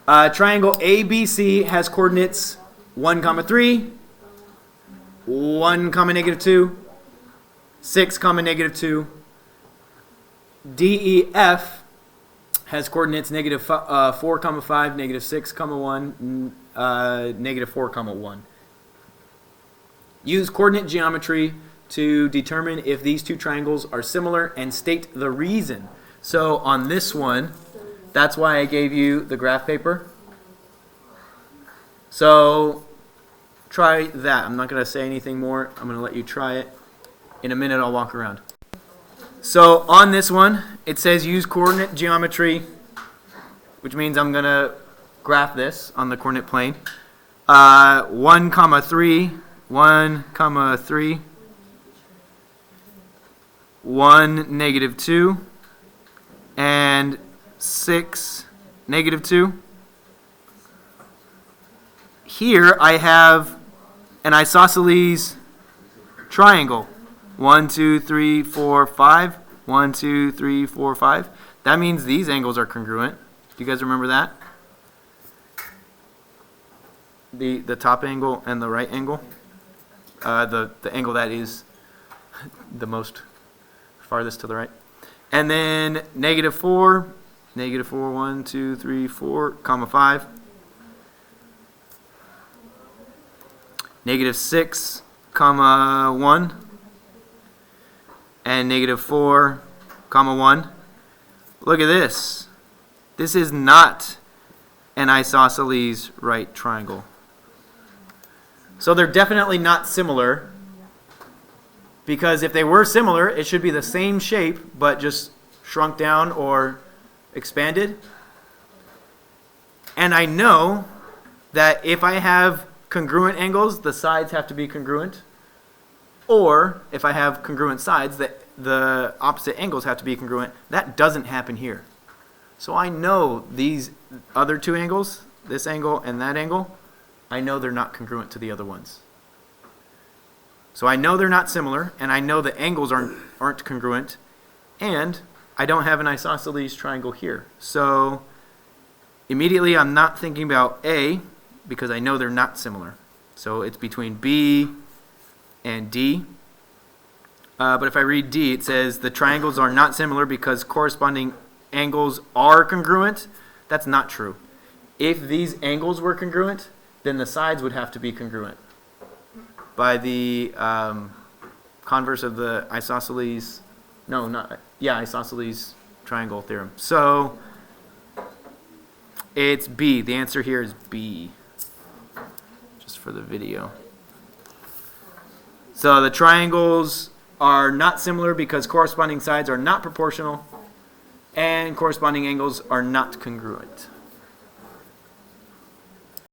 Triangle ABC has coordinates 1, 3, 1, negative 2, 6, negative 2. DEF has coordinates negative 4, 5, negative 6, 1, negative 4, 1. Use coordinate geometry to determine if these two triangles are similar and state the reason. So on this one, that's why I gave you the graph paper. So try that. I'm not going to say anything more. I'm going to let you try it. In a minute, I'll walk around. So on this one, it says use coordinate geometry, which means I'm going to graph this on the coordinate plane. 1, 3, 1, 3, 1, negative 2, and 6, negative 2. Here I have an isosceles triangle. 1, 2, 3, 4, 5. 1, 2, 3, 4, 5. That means these angles are congruent. Do you guys remember that? The top angle and the right angle. The angle that is the most farthest to the right. And then negative 4, 1, 2, 3, 4, 5. Negative 6, 1. And negative 4, 1. Look at this. This is not an isosceles right triangle. So they're definitely not similar, because if they were similar, it should be the same shape but just shrunk down or expanded. And I know that if I have congruent angles, the sides have to be congruent. Or if I have congruent sides, the opposite angles have to be congruent. That doesn't happen here. So I know these other two angles, this angle and that angle, I know they're not congruent to the other ones. So I know they're not similar, and I know the angles aren't congruent, and I don't have an isosceles triangle here. So immediately I'm not thinking about A, because I know they're not similar. So it's between B and D. But if I read D, it says the triangles are not similar because corresponding angles are congruent. That's not true. If these angles were congruent, then the sides would have to be congruent by the converse of the isosceles, isosceles triangle theorem. So it's B. The answer here is B, just for the video. So the triangles are not similar because corresponding sides are not proportional and corresponding angles are not congruent.